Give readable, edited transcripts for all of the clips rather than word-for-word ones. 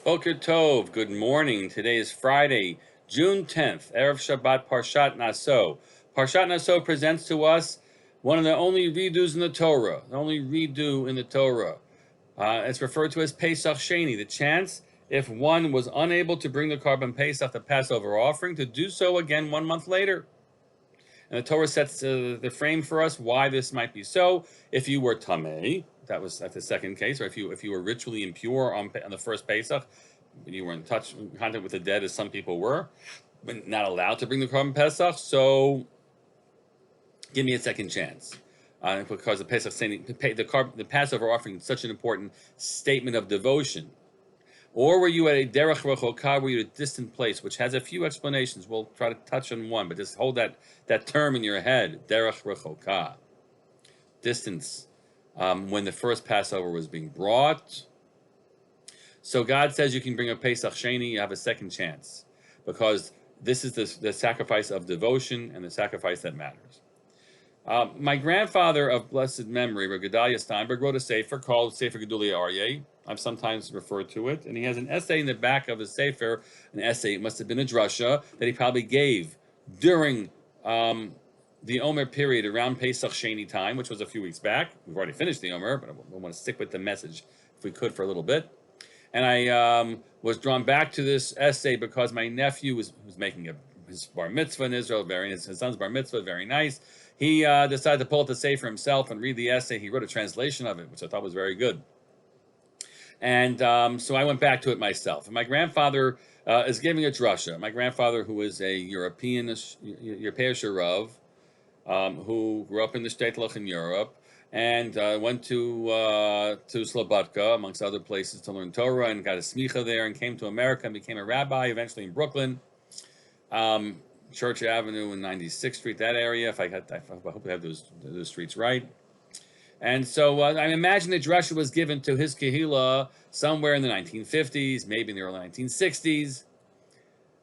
Boker Tov, good morning. Today is Friday, June 10th, Erev Shabbat Parshat Naso. Parshat Naso presents to us one of the only redos in the Torah, the only redo in the Torah. It's referred to as Pesach Sheni, the chance, if one was unable to bring the Korban Pesach, the Passover offering, to do so again 1 month later. And the Torah sets the frame for us why this might be so. If you were tamei, that's the second case, or if you were ritually impure on the first Pesach, you were in contact with the dead, as some people were, but not allowed to bring the Korban Pesach. So give me a second chance. Because the Pesach, the Passover offering is such an important statement of devotion. Or were you at a derech rechoka, were you at a distant place, which has a few explanations. We'll try to touch on one, but just hold that term in your head, derech rechoka. Distance, when the first Passover was being brought. So God says you can bring a Pesach Sheni, you have a second chance, because this is the sacrifice of devotion and the sacrifice that matters. My grandfather of blessed memory, Rav Gedalia Steinberg, wrote a sefer called Sefer Gedulei Aryeh. I've sometimes referred to it, and he has an essay in the back of the sefer, an essay, it must have been a drasha, that he probably gave during the Omer period around Pesach Sheni time, which was a few weeks back. We've already finished the Omer, but I want to stick with the message if we could for a little bit. And I was drawn back to this essay because my nephew was making his bar mitzvah in Israel, his son's bar mitzvah, very nice. He decided to pull out the sefer himself and read the essay. He wrote a translation of it, which I thought was very good. And so I went back to it myself. And my grandfather is giving a drasha. My grandfather, who is a European Rav, who grew up in the Shtetl in Europe, and went to Slobodka, amongst other places, to learn Torah, and got a smicha there, and came to America and became a rabbi, eventually in Brooklyn. Church Avenue and 96th Street, that area. I hope I have those streets right. And so I imagine the drasha was given to his kehillah somewhere in the 1950s, maybe in the early 1960s.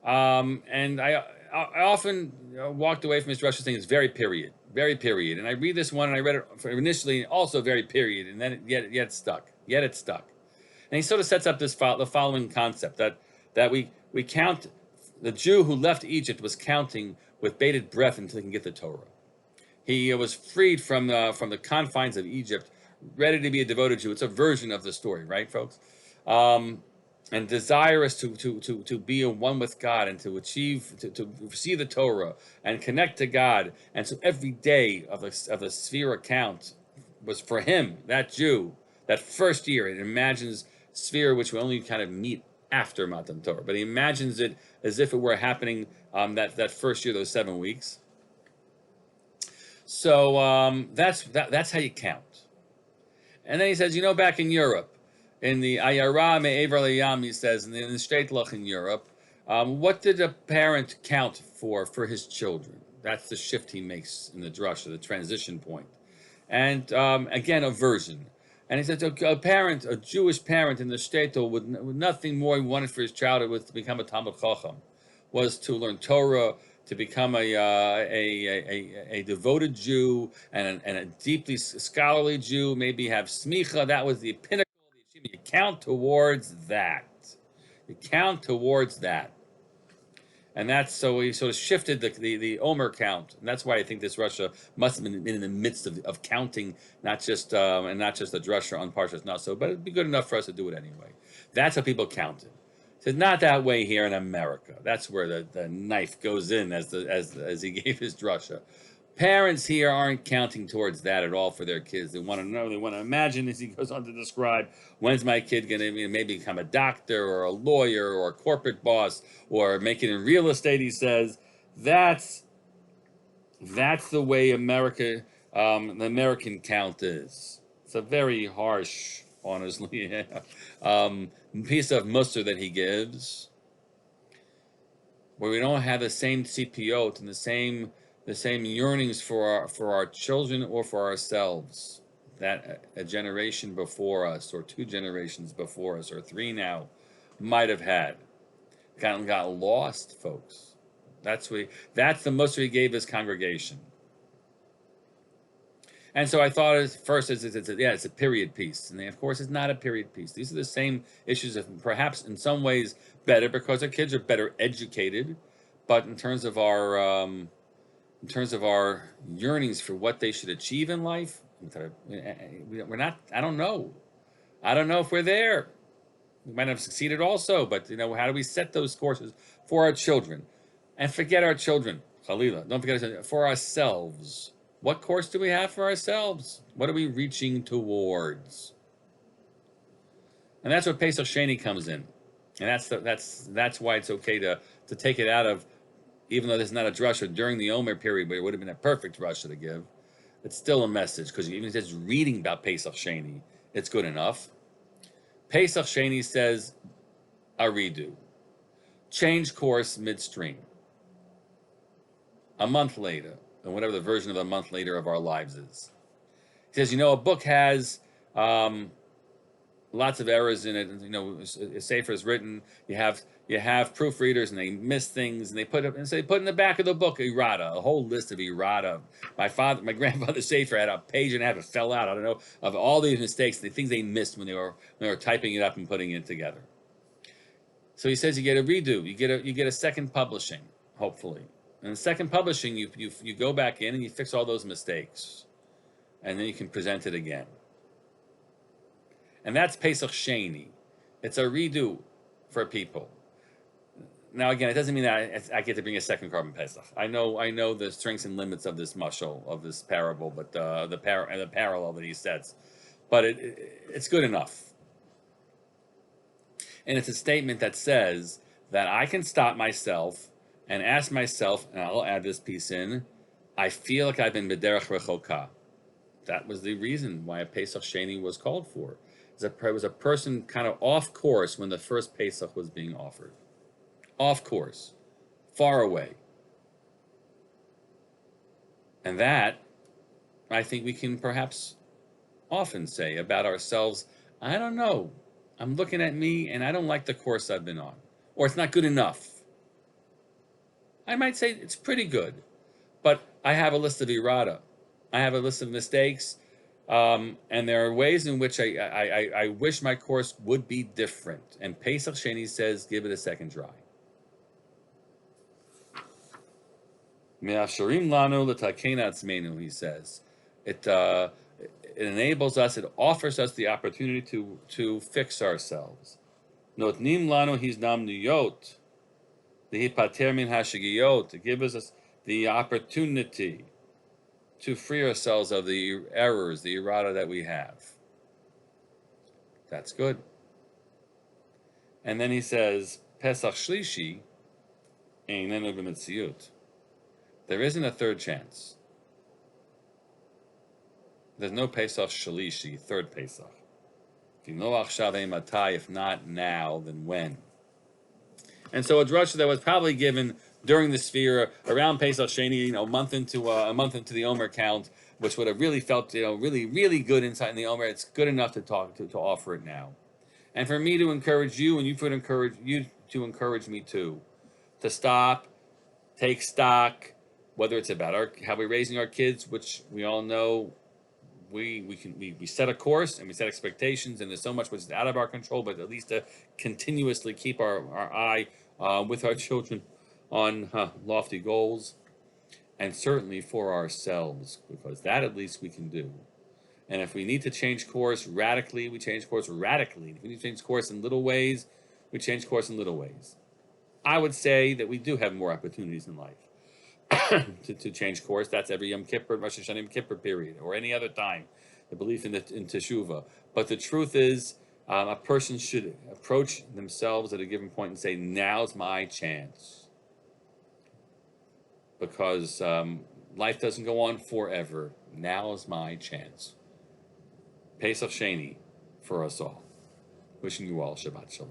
And I often walked away from his drasha saying it's very period. And I read this one, and I read it initially also very period, and then yet it stuck. And he sort of sets up the following concept that we count. The Jew who left Egypt was counting with bated breath until he can get the Torah. He was freed from the confines of Egypt, ready to be a devoted Jew. It's a version of the story, right, folks? And desirous to be one with God and to receive the Torah and connect to God. And so every day of the sphere account was for him, that Jew, that first year. It imagines sphere which we only kind of meet after Matan Torah, but he imagines it as if it were happening that first year, those 7 weeks. So that's how you count. And then he says, back in Europe, in the Ayara Me'ever Layam, he says, in the Shtetl in Europe, what did a parent count for his children? That's the shift he makes in the drasha, the transition point. And again, a version. And he said, a Jewish parent in the shtetl, with nothing more he wanted for his child was to become a Talmid Chacham, was to learn Torah, to become a devoted Jew and a deeply scholarly Jew, maybe have smicha. That was the pinnacle of the achievement. You count towards that. And that's so he sort of shifted the Omer count, and that's why I think this drasha must have been in the midst of counting, not just the drasha on Parshas Naso, but it'd be good enough for us to do it anyway. That's how people counted. It's not that way here in America. That's where the knife goes in, as he gave his drasha. Parents here aren't counting towards that at all for their kids. They want to know, they want to imagine, as he goes on to describe, when's my kid going to maybe become a doctor or a lawyer or a corporate boss or make it in real estate, he says. That's the way America, the American count is. It's a very harsh, honestly, piece of muster that he gives, where we don't have the same CPO and the same yearnings for our children or for ourselves that a generation before us, or 2 generations before us, or 3 now, might have had. Got lost, folks. That's the muster he gave his congregation. And so I thought at first, it's a period piece. And of course, it's not a period piece. These are the same issues, of perhaps in some ways better because our kids are better educated. But in terms of our yearnings for what they should achieve in life, we're not, I don't know. I don't know if we're there. We might have succeeded also, but how do we set those courses for our children? And forget our children, Khalila. Don't forget for ourselves. What course do we have for ourselves? What are we reaching towards? And that's where Pesach Sheni comes in, and that's why it's okay to take it out of, even though there's not a drasha during the Omer period, but it would have been a perfect drasha to give. It's still a message because even if it's reading about Pesach Sheni, it's good enough. Pesach Sheni says a redo, change course midstream, a month later, and whatever the version of a month later of our lives is. He says, a book has lots of errors in it. A sefer is written. You have proofreaders, and they miss things, and they put in the back of the book errata, a whole list of errata. My grandfather's sefer had a page and a half. It fell out. I don't know, of all these mistakes, the things they missed when they were typing it up and putting it together. So he says you get a redo. You get a second publishing, hopefully. And the second publishing, you go back in and you fix all those mistakes, and then you can present it again. And that's Pesach Sheni. It's a redo for people. Now, again, it doesn't mean that I get to bring a second carbon Pesach. I know the strengths and limits of this mashal, of this parable, but the parallel that he sets. But it's good enough. And it's a statement that says that I can stop myself and ask myself, and I'll add this piece in, I feel like I've been b'derech rechoka. That was the reason why a Pesach Sheni was called for. It was a person kind of off course when the first Pesach was being offered. Off course. Far away. And that, I think we can perhaps often say about ourselves, I don't know. I'm looking at me and I don't like the course I've been on. Or it's not good enough. I might say it's pretty good. But I have a list of errata. I have a list of mistakes. And there are ways in which I wish my course would be different. And Pesach Sheni says, give it a second try. Me'asharim lanu l'takein atzmeinu, he says. It enables us, it offers us the opportunity to fix ourselves. Notnim lanu hiznam niyot, lihipater min hashigiyot, to give us the opportunity to free ourselves of the errors, the errata that we have. That's good. And then he says, Pesach Shlishi einenu b'metziut. There isn't a third chance. There's no Pesach Shlishi, third Pesach. If not now, then when? And so a drasha that was probably given during the sphere around Pesach Sheni, a month into the Omer count, which would have really felt, really, really good inside in the Omer. It's good enough to offer it now. And for me to encourage you, and you to encourage me too, to stop, take stock, whether it's about how we're raising our kids, which we all know we set a course and we set expectations, and there's so much which is out of our control, but at least to continuously keep our eye with our children on lofty goals, and certainly for ourselves, because that at least we can do. And if we need to change course radically, we change course radically. If we need to change course in little ways, we change course in little ways. I would say that we do have more opportunities in life to change course. That's every Yom Kippur, Rosh Hashanah Yom Kippur period, or any other time, the belief in Teshuvah. But the truth is, a person should approach themselves at a given point and say, now's my chance. Because life doesn't go on forever. Now is my chance. Pesach Sheni for us all. Wishing you all Shabbat Shalom.